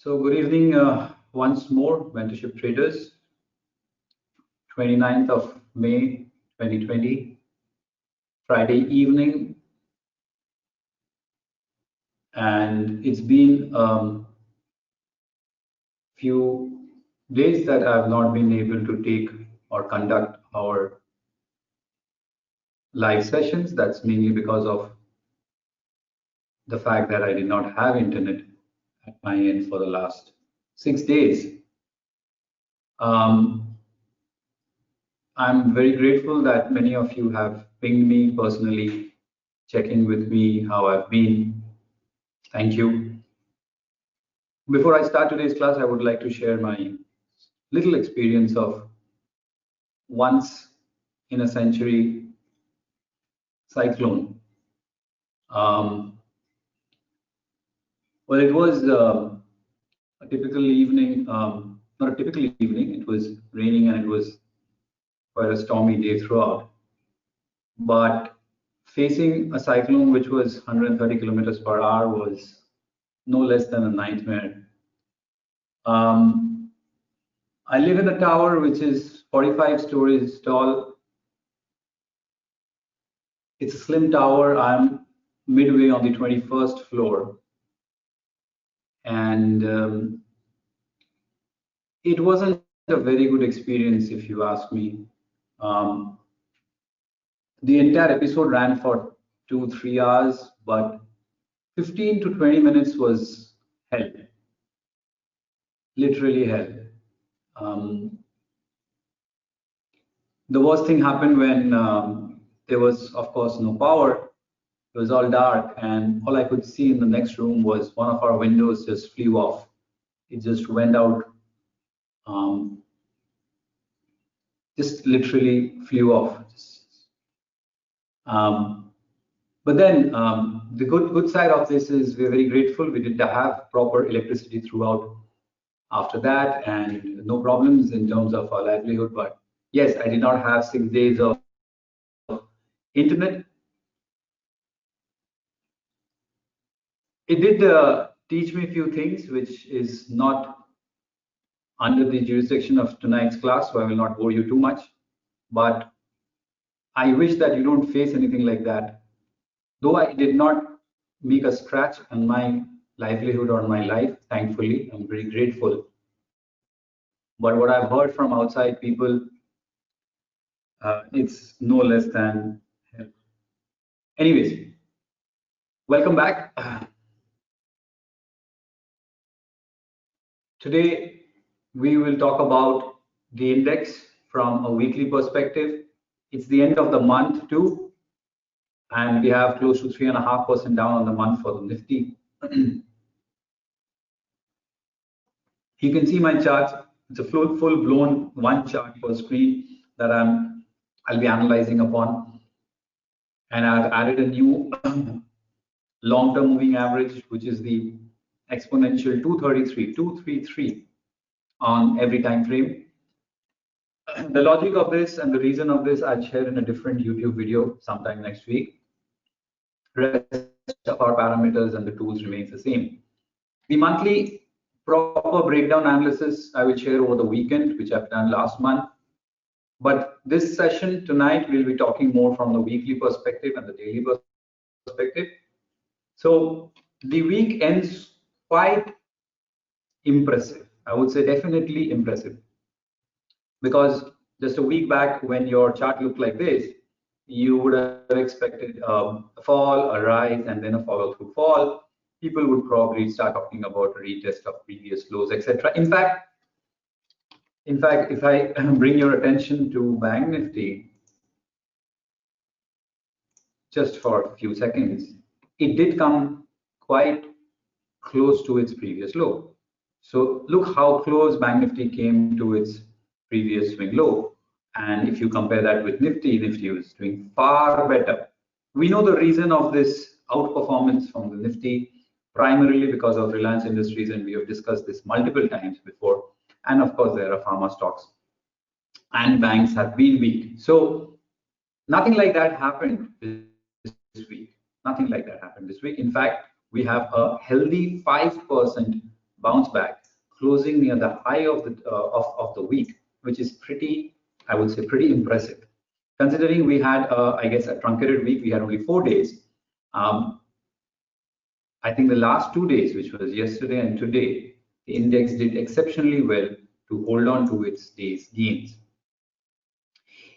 So good evening once more, mentorship traders. 29th of May 2020, Friday evening, and it's been few days that I've not been able to take or conduct our live sessions. That's mainly because of the fact that I did not have internet at my end for the last 6 days. I'm very grateful that many of you have pinged me personally, checking with me how I've been. Thank you. Before I start today's class, I would like to share my little experience of once in a century cyclone. Well, it was a typical evening, not a typical evening, it was raining and it was quite a stormy day throughout. But facing a cyclone which was 130 kilometers per hour was no less than a nightmare. I live in a tower which is 45 stories tall. It's a slim tower. I'm midway on the 21st floor. And it wasn't a very good experience, if you ask me. The entire episode ran for 2-3 hours, but 15 to 20 minutes was hell, literally hell. The worst thing happened when there was, of course, no power. It was all dark, and all I could see in the next room was one of our windows just flew off. It just went out, just literally flew off. But then the good side of this is we're very grateful. We did have proper electricity throughout after that, and no problems in terms of our livelihood. But yes, I did not have 6 days of internet. It did teach me a few things, which is not under the jurisdiction of tonight's class, so I will not bore you too much. But I wish that you don't face anything like that. Though I did not make a scratch on my livelihood or my life, thankfully, I'm very grateful. But what I've heard from outside people, it's no less than hell. Anyways, welcome back. Today, we will talk about the index from a weekly perspective. It's the end of the month too, and we have close to 3.5% down on the month for the Nifty. You can see my charts. It's a full-blown one chart per screen that I'll be analyzing upon, and I've added a new long-term moving average, which is the exponential 233 on every time frame. The logic of this and the reason of this I'll share in a different YouTube video sometime next week. The rest of our parameters and the tools remains the same. The monthly proper breakdown analysis I will share over the weekend, which I've done last month. But this session tonight, we'll be talking more from the weekly perspective and the daily perspective. So the week ends quite impressive. I would say definitely impressive. Because just a week back, when your chart looked like this, you would have expected a fall, a rise, and then a follow-through fall. People would probably start talking about a retest of previous lows, etc. In fact, if I bring your attention to Bank Nifty, just for a few seconds, it did come quite close to its previous low. So look how close Bank Nifty came to its previous swing low. And if you compare that with Nifty, Nifty was doing far better. We know the reason of this outperformance from the Nifty, primarily because of Reliance Industries, and we have discussed this multiple times before. And of course, there are pharma stocks and banks have been weak. So nothing like that happened this week. Nothing like that happened this week. In fact, we have a healthy 5% bounce back, closing near the high of the week, which is pretty, I would say, pretty impressive. Considering we had, I guess, a truncated week, we had only 4 days. I think the last 2 days, which was yesterday and today, the index did exceptionally well to hold on to its day's gains.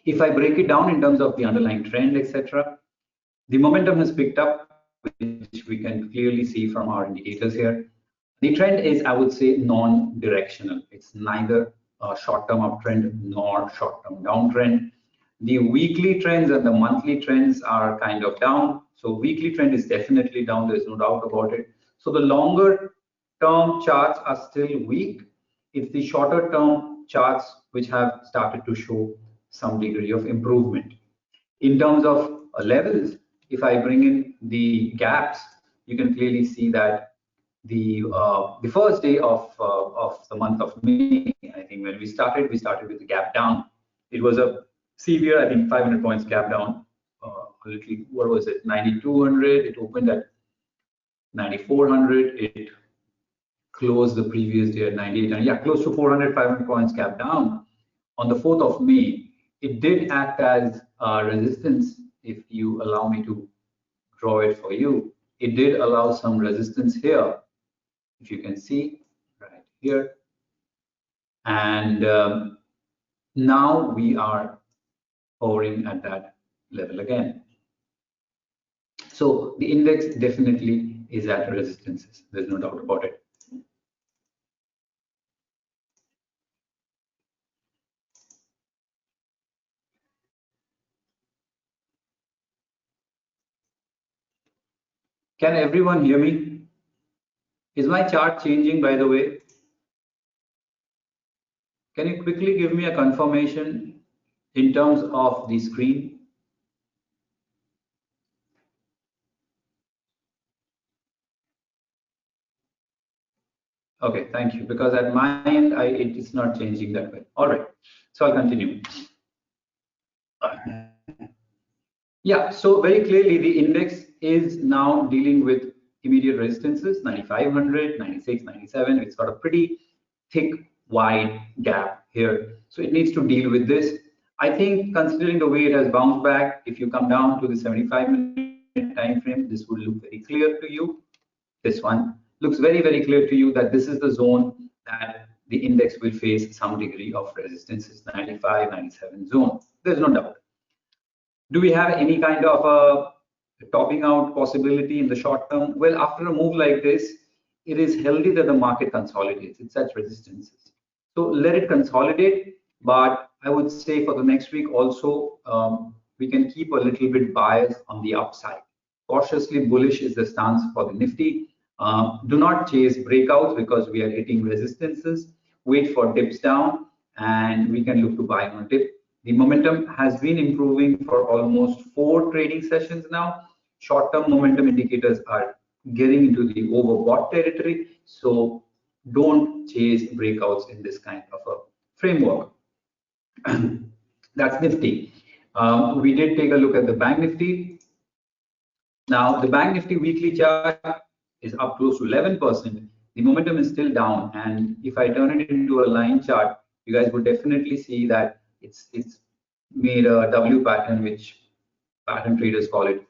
If I break it down in terms of the underlying trend, etc., the momentum has picked up, which we can clearly see from our indicators here. The trend is, I would say, non-directional. It's neither a short-term uptrend nor short-term downtrend. The weekly trends and the monthly trends are kind of down. So weekly trend is definitely down, there's no doubt about it. So the longer term charts are still weak. It's the shorter term charts which have started to show some degree of improvement. In terms of levels, if I bring in the gaps, you can clearly see that the first day of the month of May, I think when we started with the gap down. It was a severe, I think 500 points gap down, a little, what was it, 9200, it opened at 9400, it closed the previous day at 9800, yeah, close to 500 points gap down. On the 4th of May, it did act as resistance. If you allow me to draw it for you, it did allow some resistance here, if you can see right here. And now we are hovering at that level again. So the index definitely is at resistances. There's no doubt about it. Can everyone hear me? Is my chart changing, by the way? Can you quickly give me a confirmation in terms of the screen? Okay, thank you. Because at my end, it is not changing that way. All right, so I'll continue. Yeah, so very clearly the index is now dealing with immediate resistances, 9500, 96, 97. It's got a pretty thick, wide gap here. So it needs to deal with this. I think considering the way it has bounced back, if you come down to the 75-minute time frame, this would look very clear to you. This one looks very, very clear to you that this is the zone that the index will face some degree of resistance, 95, 97 zone. There's no doubt. Do we have any kind of a topping out possibility in the short term? Well, after a move like this, it is healthy that the market consolidates. It sets resistances. So let it consolidate. But I would say for the next week also, we can keep a little bit biased on the upside. Cautiously bullish is the stance for the Nifty. Do not chase breakouts because we are hitting resistances. Wait for dips down and we can look to buy on a dip. The momentum has been improving for almost 4 trading sessions now. Short-term momentum indicators are getting into the overbought territory. So don't chase breakouts in this kind of a framework. That's Nifty. We did take a look at the Bank Nifty. Now, the Bank Nifty weekly chart is up close to 11%. The momentum is still down. And if I turn it into a line chart, you guys would definitely see that it's made a W pattern, which pattern traders call it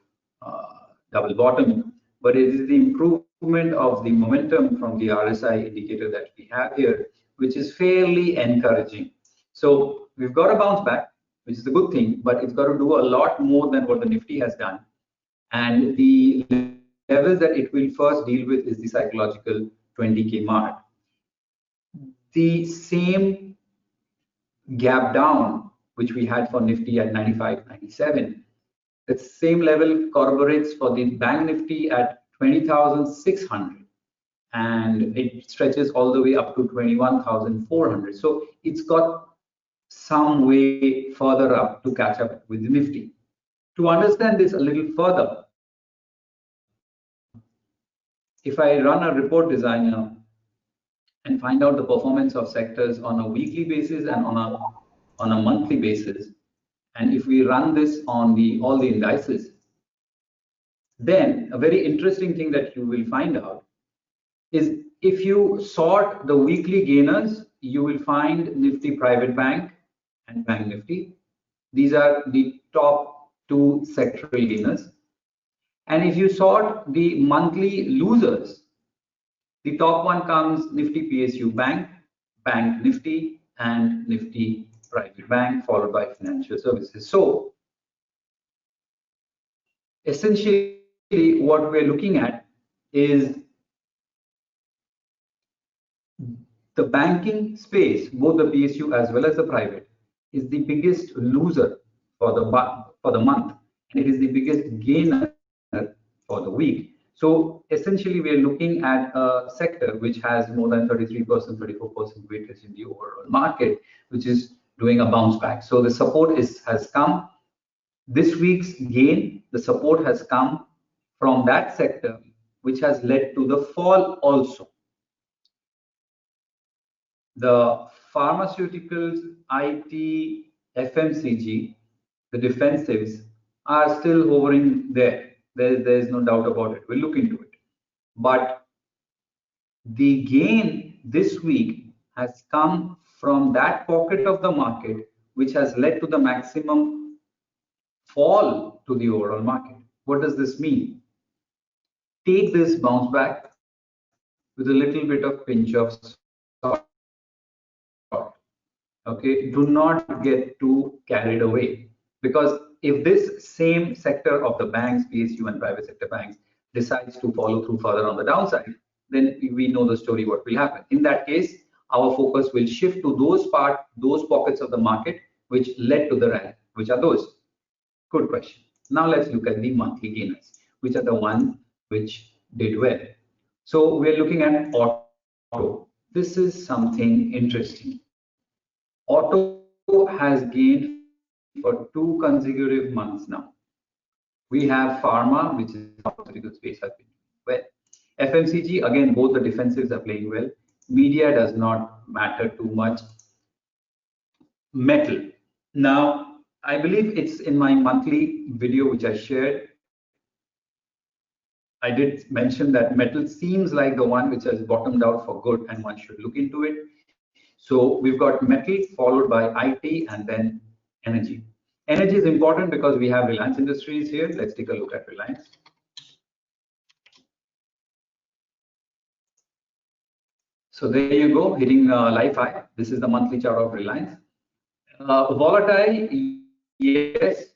double bottom. But it is the improvement of the momentum from the RSI indicator that we have here, which is fairly encouraging. So we've got a bounce back, which is a good thing, but it's got to do a lot more than what the Nifty has done. And the levels that it will first deal with is the psychological 20K mark. The same gap down, which we had for Nifty at 95, 97, the same level corroborates for the Bank Nifty at 20,600. And it stretches all the way up to 21,400. So it's got some way further up to catch up with the Nifty. To understand this a little further, if I run a report designer and find out the performance of sectors on a weekly basis and on a monthly basis, and if we run this on all the indices, then a very interesting thing that you will find out is if you sort the weekly gainers, you will find Nifty Private Bank and Bank Nifty. These are the top two sectoral gainers. And if you sort the monthly losers, the top one comes Nifty PSU Bank, Bank Nifty, and Nifty Private Bank, followed by financial services. So essentially what we're looking at is the banking space, both the PSU as well as the private, is the biggest loser for the month, and it is the biggest gainer for the week. So essentially, we are looking at a sector which has more than 33%, 34% weightage in the overall market, which is doing a bounce back. So the support has come. This week's gain, the support has come from that sector, which has led to the fall also. The pharmaceuticals, IT, FMCG, the defensives are still hovering there. There's no doubt about it. We'll look into it. But the gain this week has come from that pocket of the market, which has led to the maximum fall to the overall market. What does this mean? Take this bounce back with a little bit of pinch of salt. Okay, do not get too carried away, because if this same sector of the banks, PSU and private sector banks, decides to follow through further on the downside, then we know the story what will happen. In that case, our focus will shift to those pockets of the market which led to the rally. Which are those? Good question. Now let's look at the monthly gainers, which are the ones which did well. So we're looking at auto. This is something interesting. Auto has gained for 2 consecutive months now. We have pharma, which is pharmaceutical space, has been well. FMCG, again, both the defensives are playing well. Media does not matter too much. Metal. Now, I believe it's in my monthly video which I shared. I did mention that metal seems like the one which has bottomed out for good and one should look into it. So we've got metal followed by IT and then energy. Energy is important because we have Reliance Industries here. Let's take a look at Reliance. So there you go, hitting life high. This is the monthly chart of Reliance. Volatile, yes,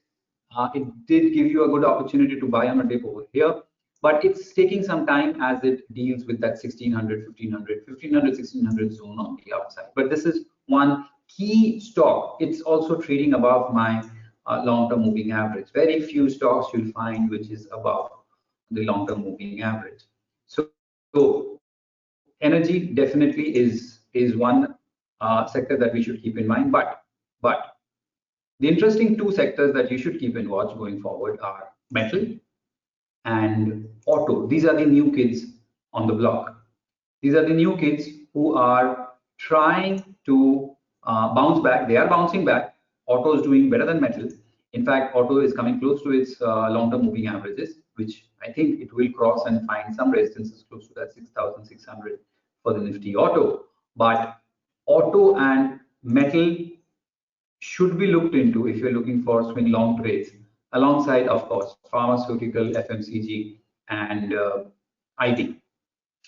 it did give you a good opportunity to buy on a dip over here, but it's taking some time as it deals with that 1600, 1600 zone on the outside. But this is one key stock. It's also trading above my long-term moving average. Very few stocks you'll find which is above the long-term moving average. So energy definitely is one sector that we should keep in mind. But the interesting 2 sectors that you should keep in watch going forward are metal and auto. These are the new kids on the block. These are the new kids who are trying to bounce back. They are bouncing back. Auto is doing better than metal. In fact, auto is coming close to its long-term moving averages, which I think it will cross and find some resistances close to that 6,600 for the Nifty auto. But auto and metal should be looked into if you're looking for swing long trades, alongside, of course, pharmaceutical, FMCG, and IT.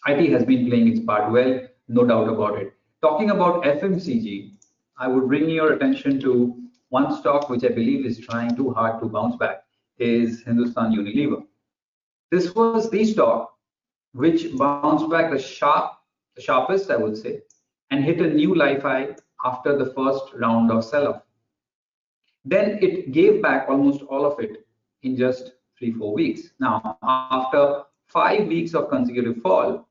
IT has been playing its part well, no doubt about it. Talking about FMCG, I would bring your attention to one stock which I believe is trying too hard to bounce back, is Hindustan Unilever. This was the stock which bounced back the sharpest, I would say, and hit a new life high after the first round of sell-off. Then it gave back almost all of it in just 3-4 weeks. Now, after 5 weeks of consecutive fall,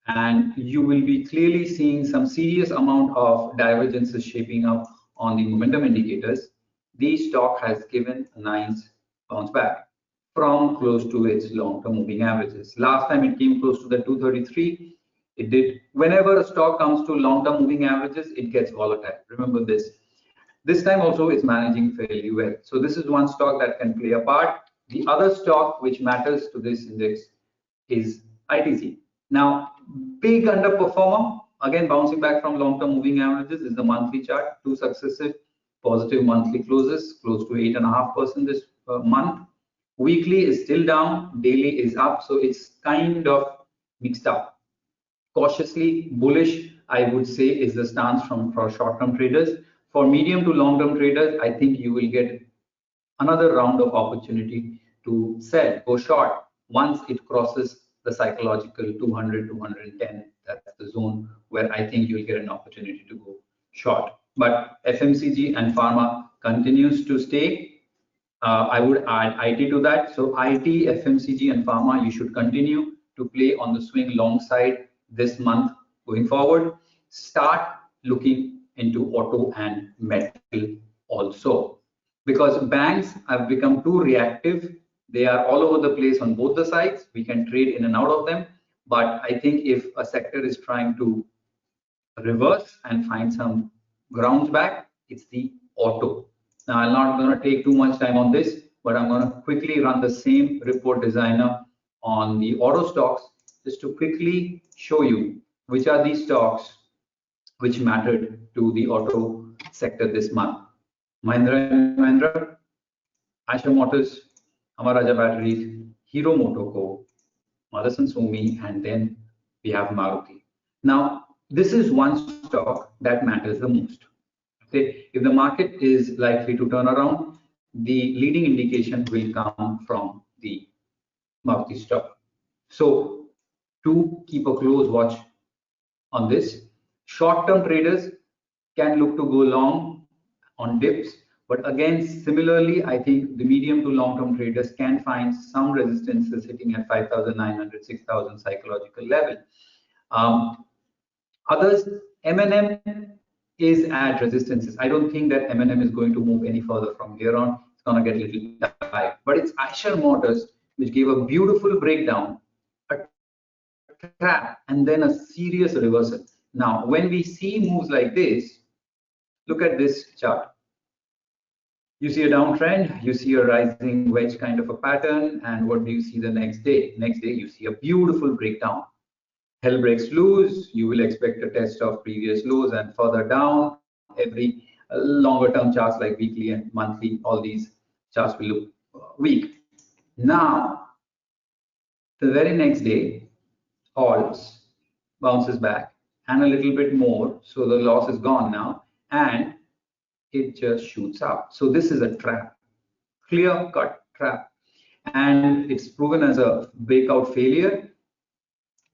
and you will be clearly seeing some serious amount of divergences shaping up on the momentum indicators, the stock has given a nice bounce back from close to its long-term moving averages. Last time it came close to the 233. It did. Whenever a stock comes to long-term moving averages, it gets volatile. Remember this. This time also it's managing fairly well. So this is one stock that can play a part. The other stock which matters to this index is ITC. Now, big underperformer, again bouncing back from long-term moving averages, is the monthly chart. 2 successive positive monthly closes, close to 8.5% this month. Weekly is still down, daily is up, so it's kind of mixed up. Cautiously bullish, I would say, is the stance for short-term traders. For medium to long-term traders, I think you will get another round of opportunity to sell, go short, once it crosses the psychological 200, 210. That's the zone where I think you'll get an opportunity to go short. But FMCG and pharma continues to stay. I would add IT to that. So IT, FMCG, and pharma, you should continue to play on the swing long side this month going forward. Start looking into auto and metal also, because banks have become too reactive. They are all over the place on both the sides. We can trade in and out of them. But I think if a sector is trying to reverse and find some grounds back, it's the auto. Now, I'm not going to take too much time on this, but I'm going to quickly run the same report designer on the auto stocks just to quickly show you which are these stocks which mattered to the auto sector this month. Mahindra & Mahindra, Eicher Motors, Amara Raja Batteries, Hero MotoCo, Motherson Sumi, and then we have Maruti. Now, this is one stock that matters the most. Okay, if the market is likely to turn around, the leading indication will come from the Maruti stock. So, to keep a close watch on this, short-term traders can look to go long on dips, but again, similarly, I think the medium to long-term traders can find some resistances sitting at 5,900, 6,000 psychological level. Others, M&M is at resistances. I don't think that M&M is going to move any further from here on. It's going to get a little tight. But it's Eicher Motors, which gave a beautiful breakdown, a trap, and then a serious reversal. Now, when we see moves like this, look at this chart. You see a downtrend, you see a rising wedge kind of a pattern, and what do you see the next day? Next day, you see a beautiful breakdown. Hell breaks loose, you will expect a test of previous lows and further down. Every longer term charts like weekly and monthly, all these charts will look weak. Now, the very next day, halts, bounces back, and a little bit more, so the loss is gone now, and it just shoots up. So this is a trap, clear-cut trap, and it's proven as a breakout failure.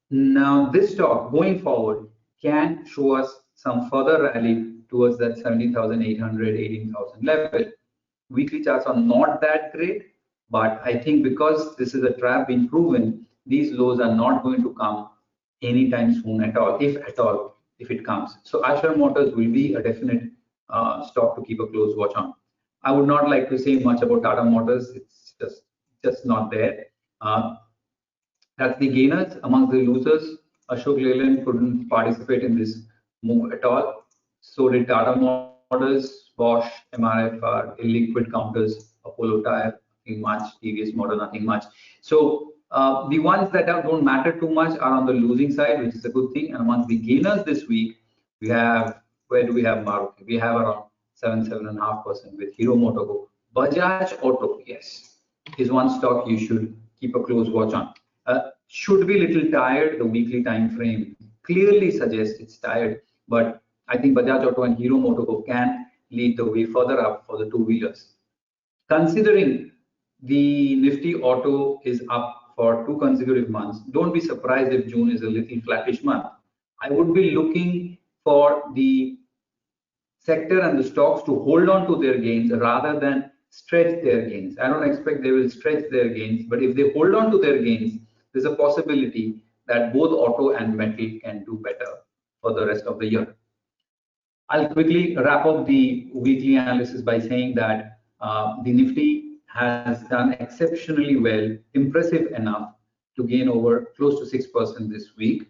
Now, this stock going forward can show us some further rally towards that 17,800, 18,000 level. Weekly charts are not that great, but I think because this is a trap being proven, these lows are not going to come anytime soon at all, if it comes. So Eicher Motors will be a definite stock to keep a close watch on. I would not like to say much about Tata Motors. It's just not there. That's the gainers. Amongst the losers, Ashok Leyland couldn't participate in this move at all. So did Tata Motors, Bosch, MRF are illiquid counters, Apollo Tyre, nothing much, TVS Motor, nothing much. So the ones that don't matter too much are on the losing side, which is a good thing. And amongst the gainers this week, we have, where do we have Maruti? We have around 7.5% with Hero MotoCo. Bajaj Auto, yes, is one stock you should keep a close watch on. Should be a little tired. The weekly time frame clearly suggests it's tired, but I think Bajaj Auto and Hero MotoCo can lead the way further up for the two-wheelers. Considering the Nifty Auto is up for 2 consecutive months, don't be surprised if June is a little flattish month. I would be looking for the sector and the stocks to hold on to their gains rather than stretch their gains. I don't expect they will stretch their gains, but if they hold on to their gains, there's a possibility that both auto and metal can do better for the rest of the year. I'll quickly wrap up the weekly analysis by saying that the Nifty has done exceptionally well, impressive enough to gain over close to 6% this week.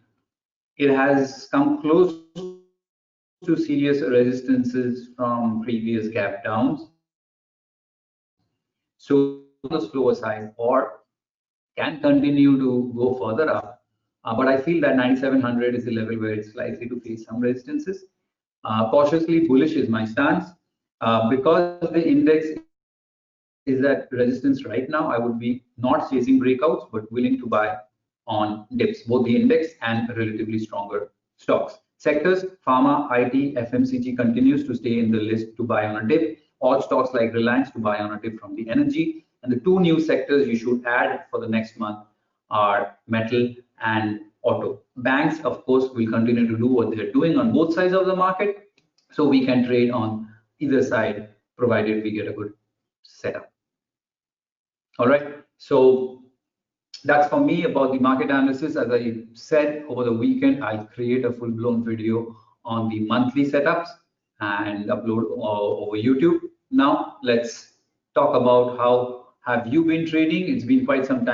It has come close to serious resistances from previous gap downs. So the slower side or can continue to go further up. but I feel that 9,700 is the level where it's likely to face some resistances. Cautiously bullish is my stance. Because the index is at resistance right now, I would be not chasing breakouts, but willing to buy on dips, both the index and relatively stronger stocks. Sectors, pharma, IT, FMCG continues to stay in the list to buy on a dip. All stocks like Reliance to buy on a dip from the energy. And the two new sectors you should add for the next month are metal and auto. Banks, of course, will continue to do what they're doing on both sides of the market. So we can trade on either side, provided we get a good setup. All right, so that's for me about the market analysis. As I said, over the weekend, I'll create a full-blown video on the monthly setups and upload over YouTube. Now, let's talk about how have you been trading. It's been quite some time.